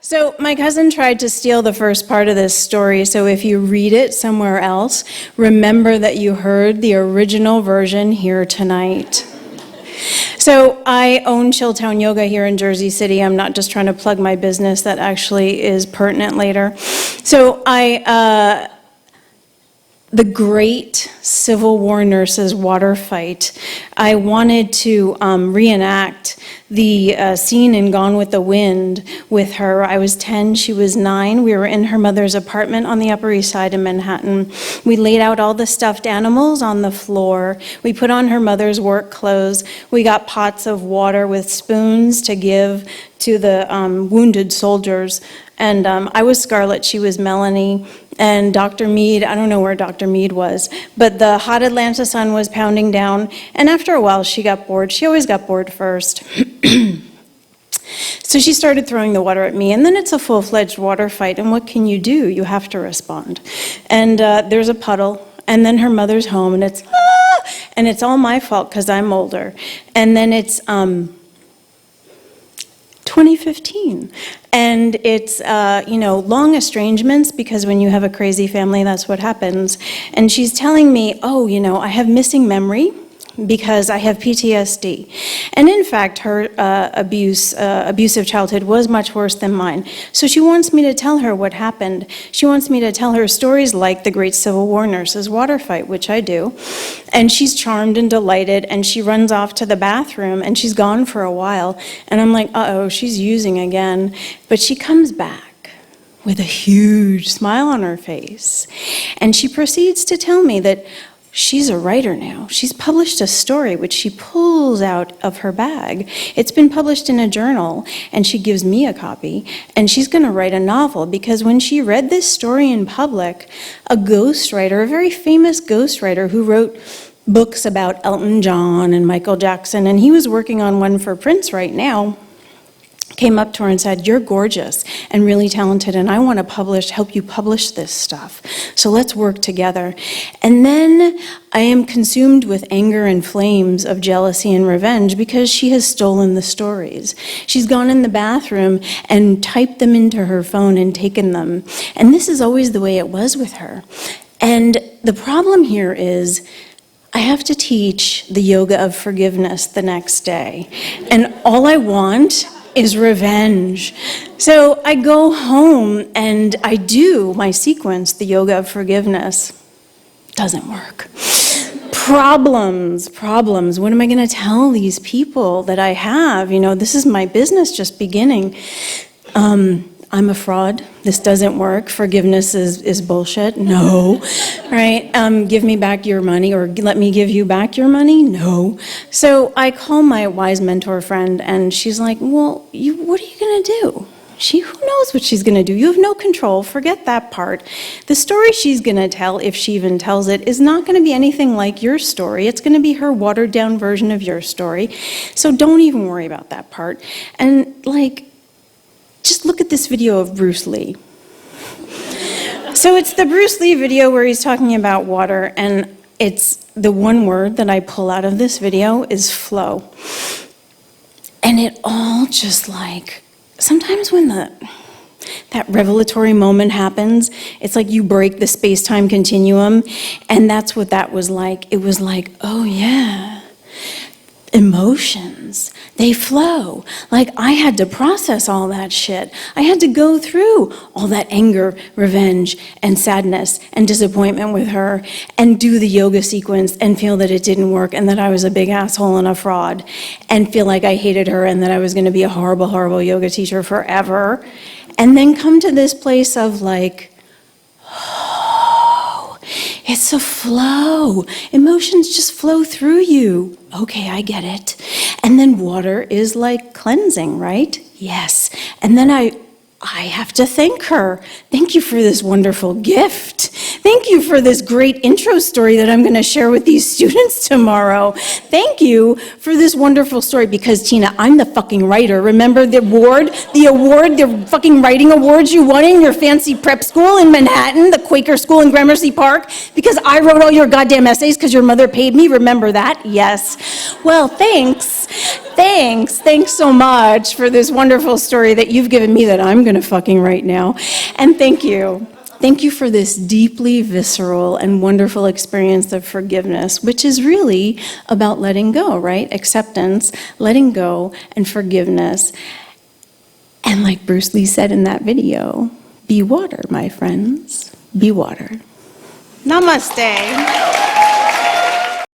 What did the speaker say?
So my cousin tried to steal the first part of this story, so if you read it somewhere else, remember that you heard the original version here tonight. So I own Chilltown Yoga here in Jersey City. I'm not just trying to plug my business, that actually is pertinent later. So the great Civil War nurses water fight, I wanted to reenact the scene in Gone with the Wind with her. I was 10, she was 9. We were in her mother's apartment on the Upper East Side in Manhattan. We laid out all the stuffed animals on the floor. We put on her mother's work clothes. We got pots of water with spoons to give to the wounded soldiers. And I was Scarlett, she was Melanie, and Dr. Mead, I don't know where Dr. Mead was, but the hot Atlanta sun was pounding down, and after a while she got bored. She always got bored first. So she started throwing the water at me, and then it's a full-fledged water fight, and what can you do? You have to respond. And there's a puddle, and then her mother's home, and it's, ah! And it's all my fault because I'm older. And then it's 2015. And it's, long estrangements, because when you have a crazy family, that's what happens. And she's telling me, oh, I have missing memory because I have PTSD. And in fact, her abusive childhood was much worse than mine. So she wants me to tell her what happened. She wants me to tell her stories like the Great Civil War nurses water fight, which I do. And she's charmed and delighted, and she runs off to the bathroom, and she's gone for a while. And I'm like, uh-oh, she's using again. But she comes back with a huge smile on her face. And she proceeds to tell me that she's a writer now. She's published a story which she pulls out of her bag. It's been published in a journal, and she gives me a copy, and she's going to write a novel, because when she read this story in public, a ghostwriter, a very famous ghostwriter who wrote books about Elton John and Michael Jackson, and he was working on one for Prince right now, came up to her and said, "You're gorgeous and really talented, and I want to help you publish this stuff. So let's work together." And then I am consumed with anger and flames of jealousy and revenge because she has stolen the stories. She's gone in the bathroom and typed them into her phone and taken them. And this is always the way it was with her. And the problem here is, I have to teach the yoga of forgiveness the next day. And all I want is revenge. So I go home and I do my sequence, the yoga of forgiveness. Doesn't work. Problems. What am I going to tell these people that I have? This is my business just beginning. I'm a fraud. This doesn't work. Forgiveness is bullshit. No. Right? Give me back your money, or let me give you back your money. No. So I call my wise mentor friend, and she's like, well, what are you going to do? Who knows what she's going to do? You have no control. Forget that part. The story she's going to tell, if she even tells it, is not going to be anything like your story. It's going to be her watered-down version of your story. So don't even worry about that part. And, just look at this video of Bruce Lee. So it's the Bruce Lee video where he's talking about water, and it's the one word that I pull out of this video is flow. And it all just sometimes when that revelatory moment happens, it's like you break the space-time continuum, and that's what that was like. It was like, oh yeah, emotions, they flow. I had to process all that shit. I had to go through all that anger, revenge, and sadness, and disappointment with her, and do the yoga sequence, and feel that it didn't work, and that I was a big asshole and a fraud, and feel like I hated her, and that I was going to be a horrible, horrible yoga teacher forever, and then come to this place of it's a flow. Emotions just flow through you. Okay, I get it. And then water is like cleansing, right? Yes. And then I have to thank her. Thank you for this wonderful gift. Thank you for this great intro story that I'm going to share with these students tomorrow. Thank you for this wonderful story, because Tina, I'm the fucking writer. Remember the the fucking writing awards you won in your fancy prep school in Manhattan, the Quaker school in Gramercy Park, because I wrote all your goddamn essays because your mother paid me. Remember that? Yes. Well, thanks so much for this wonderful story that you've given me that I'm going to fucking write now. And thank you. Thank you for this deeply visceral and wonderful experience of forgiveness, which is really about letting go, right? Acceptance, letting go, and forgiveness. And like Bruce Lee said in that video, be water, my friends. Be water. Namaste.